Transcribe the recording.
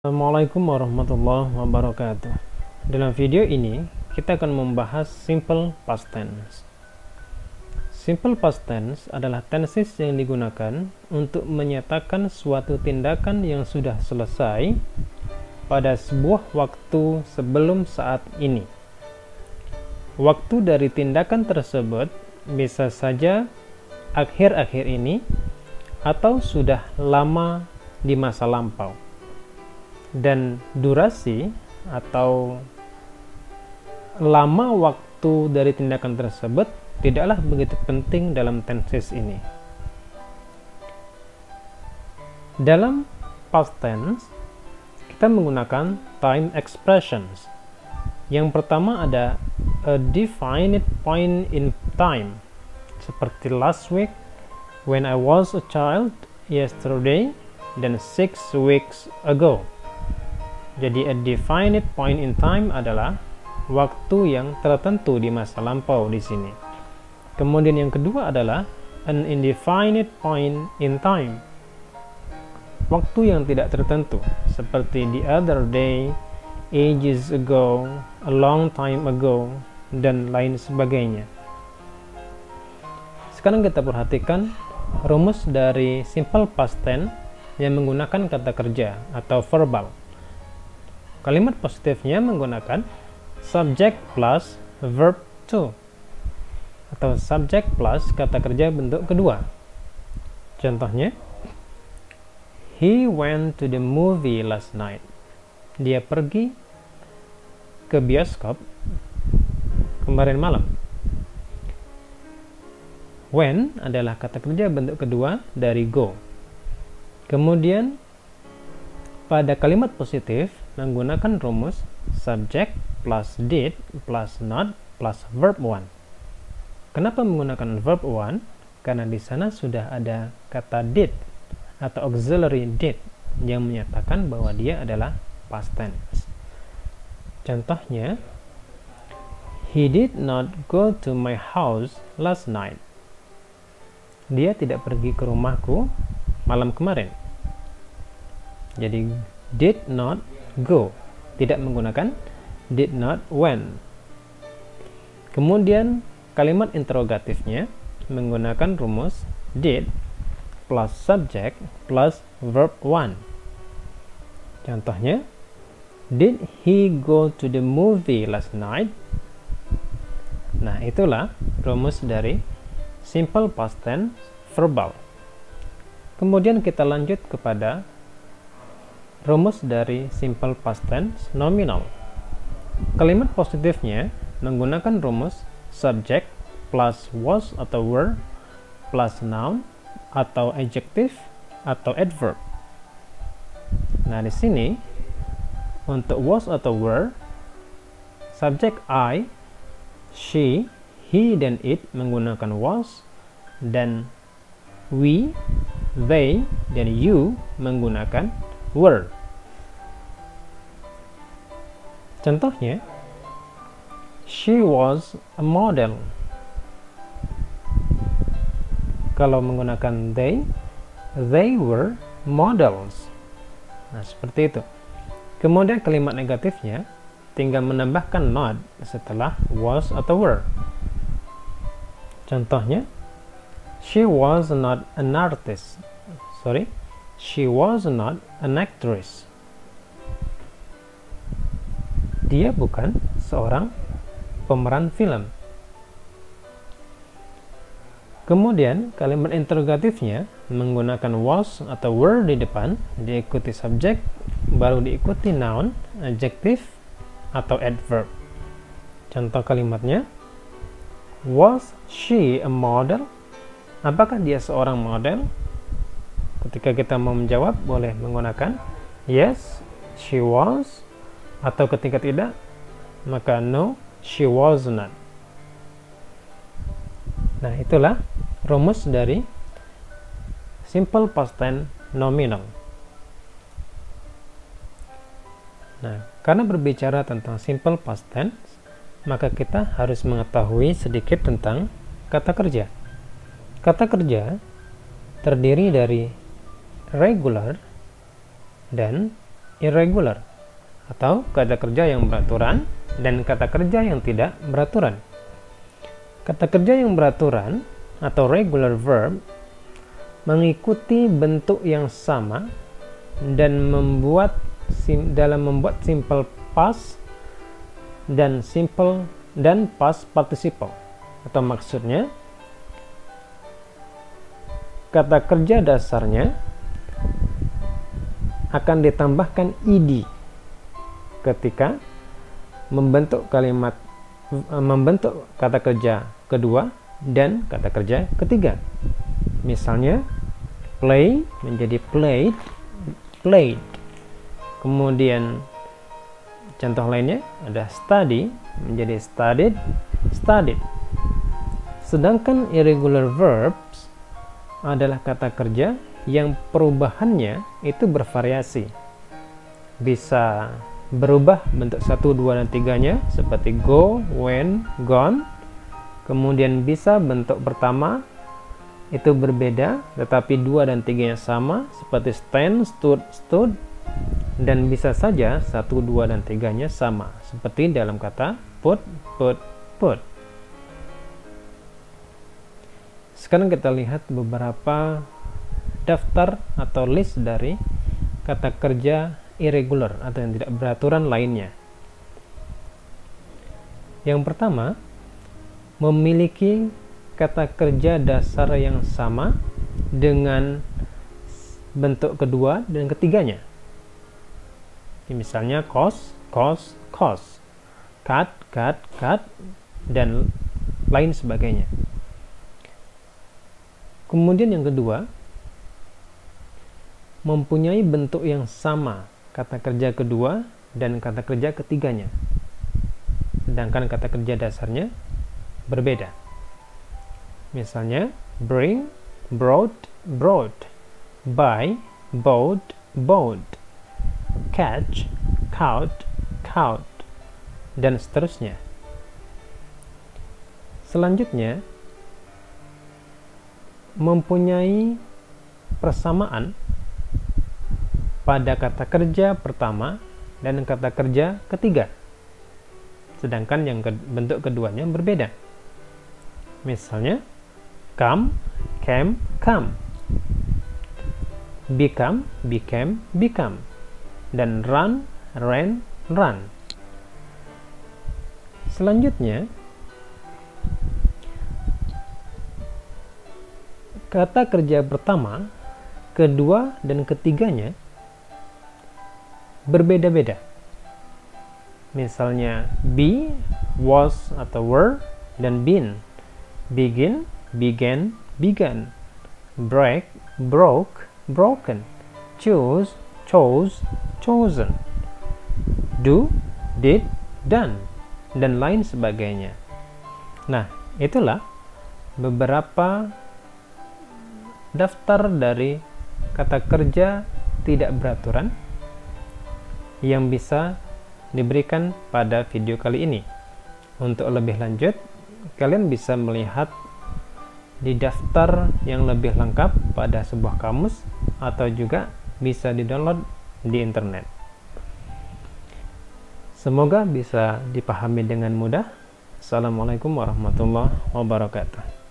Assalamualaikum warahmatullahi wabarakatuh. Dalam video ini kita akan membahas simple past tense. Simple past tense adalah tenses yang digunakan untuk menyatakan suatu tindakan yang sudah selesai pada sebuah waktu sebelum saat ini. Waktu dari tindakan tersebut bisa saja akhir-akhir ini atau sudah lama di masa lampau. Dan durasi atau lama waktu dari tindakan tersebut tidaklah begitu penting dalam tenses ini. Dalam past tense, kita menggunakan time expressions. Yang pertama ada a definite point in time, seperti last week, when I was a child, yesterday, dan 6 weeks ago. Jadi a definite point in time adalah waktu yang tertentu di masa lampau di sini. Kemudian yang kedua adalah an indefinite point in time. Waktu yang tidak tertentu, seperti the other day, ages ago, a long time ago, dan lain sebagainya. Sekarang kita perhatikan rumus dari simple past tense yang menggunakan kata kerja atau verbal. Kalimat positifnya menggunakan subject plus verb to atau subject plus kata kerja bentuk kedua. Contohnya, he went to the movie last night. Dia pergi ke bioskop kemarin malam. When adalah kata kerja bentuk kedua dari go. Kemudian pada kalimat positif menggunakan rumus subject plus did plus not plus verb 1. Kenapa menggunakan verb 1? Karena di sana sudah ada kata did atau auxiliary did yang menyatakan bahwa dia adalah past tense. Contohnya, he did not go to my house last night. Dia tidak pergi ke rumahku malam kemarin. Jadi did not go, tidak menggunakan did not went. Kemudian kalimat interrogatifnya menggunakan rumus did plus subject plus verb 1. Contohnya, did he go to the movie last night? Nah, itulah rumus dari simple past tense verbal. Kemudian kita lanjut kepada rumus dari simple past tense nominal. Kalimat positifnya menggunakan rumus subject plus was atau were plus noun atau adjective atau adverb. Nah, di sini untuk was atau were, subject I, she, he, dan it menggunakan was, dan we, they, dan you menggunakan were. Contohnya, she was a model. Kalau menggunakan they were models. Nah, seperti itu. Kemudian kalimat negatifnya tinggal menambahkan not setelah was atau were. Contohnya, she was not an artist. She was not an actress. Dia bukan seorang pemeran film. Kemudian kalimat interrogatifnya menggunakan was atau were di depan, diikuti subject, baru diikuti noun, adjective, atau adverb. Contoh kalimatnya, was she a model? Apakah dia seorang model? Ketika kita mau menjawab, boleh menggunakan yes, she was, atau ketika tidak, maka no, she was not. Nah, itulah rumus dari simple past tense nominal. Nah, karena berbicara tentang simple past tense, maka kita harus mengetahui sedikit tentang kata kerja. Kata kerja terdiri dari regular dan irregular atau kata kerja yang beraturan dan kata kerja yang tidak beraturan. Kata kerja yang beraturan atau regular verb mengikuti bentuk yang sama dan dalam membuat simple past dan past participle. Atau maksudnya kata kerja dasarnya akan ditambahkan ed ketika membentuk kata kerja kedua dan kata kerja ketiga. Misalnya play menjadi played, played. Kemudian contoh lainnya ada study menjadi studied, studied. Sedangkan irregular verbs adalah kata kerja yang perubahannya itu bervariasi. Bisa berubah bentuk 1, 2, dan 3-nya seperti go, went, gone. Kemudian bisa bentuk pertama itu berbeda tetapi 2 dan 3-nya sama seperti stand, stood, stood. Dan bisa saja 1, 2, dan 3-nya sama seperti dalam kata put, put, put. Sekarang kita lihat beberapa daftar atau list dari kata kerja irregular atau yang tidak beraturan lainnya. Yang pertama, memiliki kata kerja dasar yang sama dengan bentuk kedua dan ketiganya. Misalnya cost, cost, cost, cut, cut, cut, dan lain sebagainya. Kemudian yang kedua, mempunyai bentuk yang sama kata kerja kedua dan kata kerja ketiganya, sedangkan kata kerja dasarnya berbeda. Misalnya bring, brought, brought, buy, bought, bought, catch, caught, caught, dan seterusnya. Selanjutnya, mempunyai persamaan pada kata kerja pertama dan kata kerja ketiga, sedangkan yang bentuk keduanya berbeda. Misalnya come, came, come, become, became, become, dan run, ran, run. Selanjutnya, kata kerja pertama, kedua, dan ketiganya berbeda-beda. Misalnya be, was atau were, dan been, begin, began, began, break, broke, broken, choose, chose, chosen, do, did, done, dan lain sebagainya. Nah, itulah beberapa daftar dari kata kerja tidak beraturan yang bisa diberikan pada video kali ini. Untuk lebih lanjut, kalian bisa melihat di daftar yang lebih lengkap pada sebuah kamus atau juga bisa di-download di internet. Semoga bisa dipahami dengan mudah. Assalamualaikum warahmatullahi wabarakatuh.